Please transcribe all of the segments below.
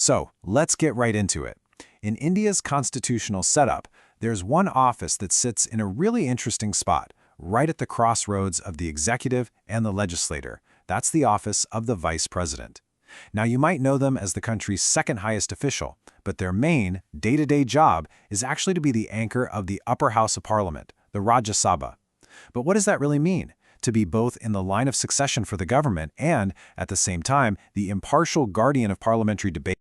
So let's get right into it. In India's constitutional setup, there's one office that sits in a really interesting spot, right at the crossroads of the executive and the legislature. That's the office of the vice president. Now, you might know them as the country's second highest official, but their main, day-to-day job is actually to be the anchor of the upper house of parliament, the Rajya Sabha. But what does that really mean? To be both in the line of succession for the government and, at the same time, the impartial guardian of parliamentary debate.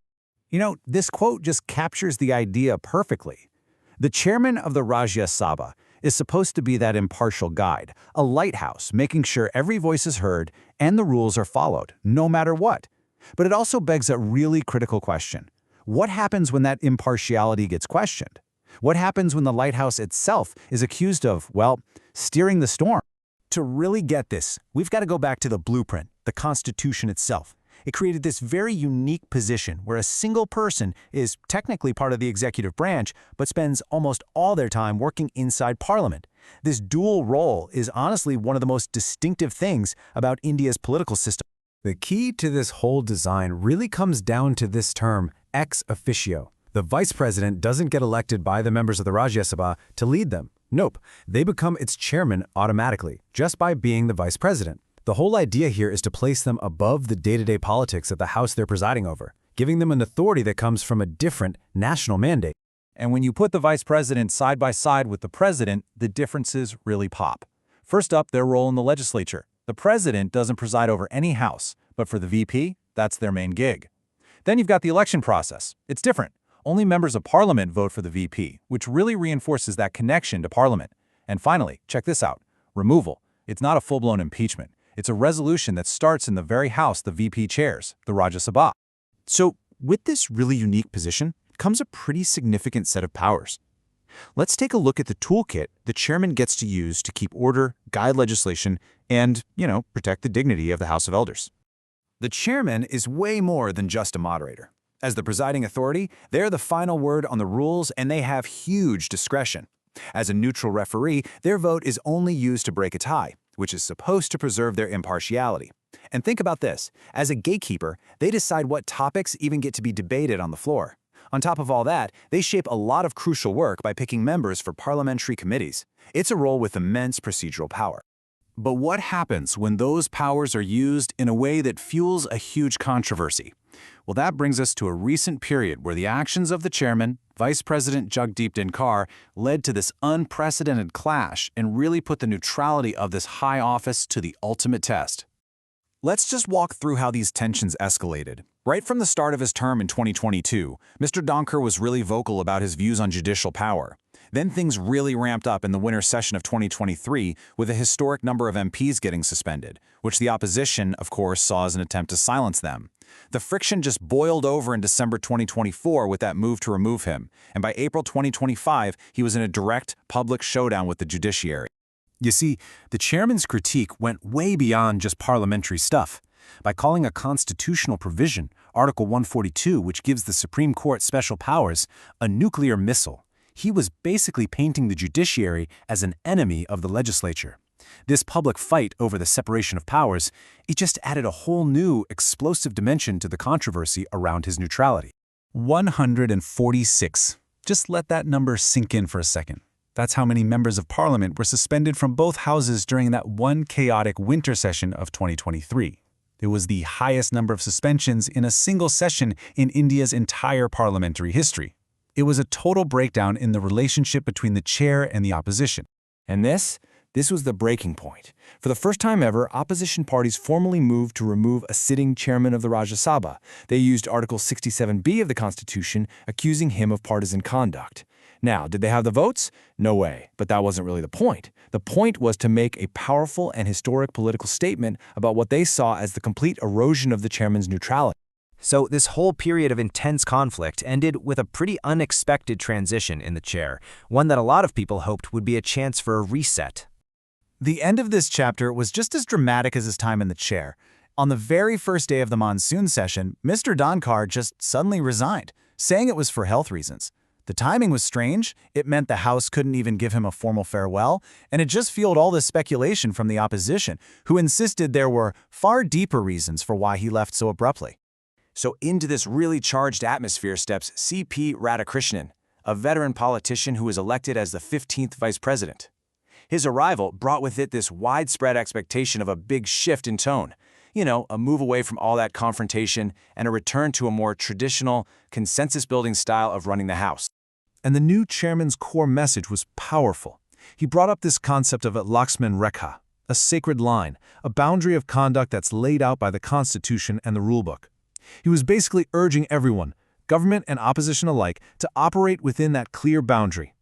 This quote just captures the idea perfectly. The chairman of the Rajya Sabha is supposed to be that impartial guide, a lighthouse, making sure every voice is heard and the rules are followed, no matter what. But it also begs a really critical question. What happens when that impartiality gets questioned? What happens when the lighthouse itself is accused of, steering the storm? To really get this, we've got to go back to the blueprint, the Constitution itself. It created this very unique position where a single person is technically part of the executive branch, but spends almost all their time working inside Parliament. This dual role is honestly one of the most distinctive things about India's political system. The key to this whole design really comes down to this term, ex officio. The vice president doesn't get elected by the members of the Rajya Sabha to lead them. Nope, they become its chairman automatically, just by being the vice president. The whole idea here is to place them above the day-to-day politics of the house they're presiding over, giving them an authority that comes from a different national mandate. And when you put the vice president side by side with the president, the differences really pop. First up, their role in the legislature. The president doesn't preside over any house, but for the VP, that's their main gig. Then you've got the election process. It's different. Only members of parliament vote for the VP, which really reinforces that connection to parliament. And finally, check this out. Removal. It's not a full-blown impeachment. It's a resolution that starts in the very house the VP chairs, the Rajya Sabha. So, with this really unique position comes a pretty significant set of powers. Let's take a look at the toolkit the chairman gets to use to keep order, guide legislation, and, protect the dignity of the House of Elders. The chairman is way more than just a moderator. As the presiding authority, they're the final word on the rules and they have huge discretion. As a neutral referee, their vote is only used to break a tie, which is supposed to preserve their impartiality. And think about this. As a gatekeeper, they decide what topics even get to be debated on the floor. On top of all that, they shape a lot of crucial work by picking members for parliamentary committees. It's a role with immense procedural power. But what happens when those powers are used in a way that fuels a huge controversy? Well, that brings us to a recent period where the actions of the chairman, Vice President Jagdeep Dhankhar, led to this unprecedented clash and really put the neutrality of this high office to the ultimate test. Let's just walk through how these tensions escalated. Right from the start of his term in 2022, Mr. Dhankhar was really vocal about his views on judicial power. Then things really ramped up in the winter session of 2023 with a historic number of MPs getting suspended, which the opposition, of course, saw as an attempt to silence them. The friction just boiled over in December 2024 with that move to remove him, and by April 2025, he was in a direct public showdown with the judiciary. You see, the chairman's critique went way beyond just parliamentary stuff. By calling a constitutional provision, Article 142, which gives the Supreme Court special powers, a nuclear missile, he was basically painting the judiciary as an enemy of the legislature. This public fight over the separation of powers, it just added a whole new, explosive dimension to the controversy around his neutrality. 146. Just let that number sink in for a second. That's how many members of parliament were suspended from both houses during that one chaotic winter session of 2023. It was the highest number of suspensions in a single session in India's entire parliamentary history. It was a total breakdown in the relationship between the chair and the opposition. And this was the breaking point. For the first time ever, opposition parties formally moved to remove a sitting chairman of the Rajya Sabha. They used Article 67B of the Constitution, accusing him of partisan conduct. Now, did they have the votes? No way. But that wasn't really the point. The point was to make a powerful and historic political statement about what they saw as the complete erosion of the chairman's neutrality. So this whole period of intense conflict ended with a pretty unexpected transition in the chair, one that a lot of people hoped would be a chance for a reset. The end of this chapter was just as dramatic as his time in the chair. On the very first day of the monsoon session, Mr. Dhankhar just suddenly resigned, saying it was for health reasons. The timing was strange. It meant the House couldn't even give him a formal farewell, and it just fueled all this speculation from the opposition, who insisted there were far deeper reasons for why he left so abruptly. So into this really charged atmosphere steps C.P. Radhakrishnan, a veteran politician who was elected as the 15th vice president. His arrival brought with it this widespread expectation of a big shift in tone. You know, a move away from all that confrontation and a return to a more traditional, consensus-building style of running the House. And the new chairman's core message was powerful. He brought up this concept of a Lakshman Rekha, a sacred line, a boundary of conduct that's laid out by the Constitution and the rulebook. He was basically urging everyone, government and opposition alike, to operate within that clear boundary.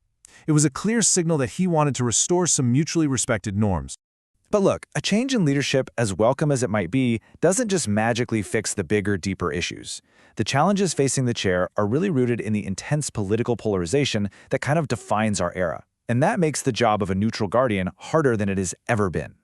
It was a clear signal that he wanted to restore some mutually respected norms. But look, a change in leadership, as welcome as it might be, doesn't just magically fix the bigger, deeper issues. The challenges facing the chair are really rooted in the intense political polarization that kind of defines our era. And that makes the job of a neutral guardian harder than it has ever been.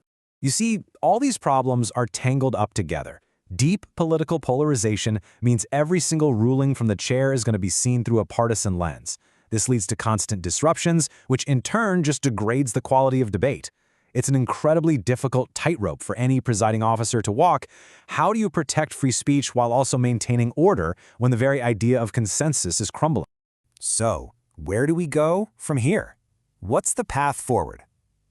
You see, all these problems are tangled up together. Deep political polarization means every single ruling from the chair is going to be seen through a partisan lens. This leads to constant disruptions, which in turn just degrades the quality of debate. It's an incredibly difficult tightrope for any presiding officer to walk. How do you protect free speech while also maintaining order when the very idea of consensus is crumbling? So, where do we go from here? What's the path forward?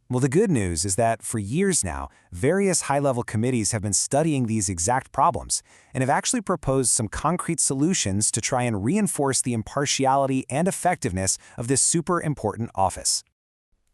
Well, the good news is that for years now, various high-level committees have been studying these exact problems and have actually proposed some concrete solutions to try and reinforce the impartiality and effectiveness of this super important office.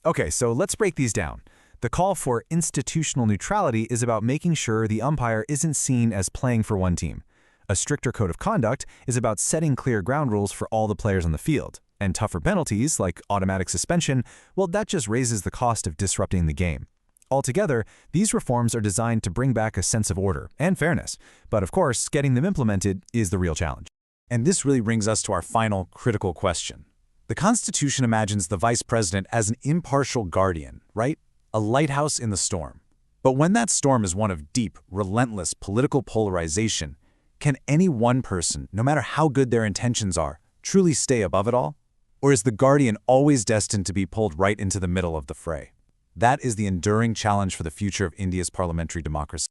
Okay, so let's break these down. The call for institutional neutrality is about making sure the umpire isn't seen as playing for one team. A stricter code of conduct is about setting clear ground rules for all the players on the field. And tougher penalties, like automatic suspension, well, that just raises the cost of disrupting the game. Altogether, these reforms are designed to bring back a sense of order and fairness. But of course, getting them implemented is the real challenge. And this really brings us to our final critical question. The Constitution imagines the vice president as an impartial guardian, right? A lighthouse in the storm. But when that storm is one of deep, relentless political polarization, can any one person, no matter how good their intentions are, truly stay above it all? Or is the guardian always destined to be pulled right into the middle of the fray? That is the enduring challenge for the future of India's parliamentary democracy.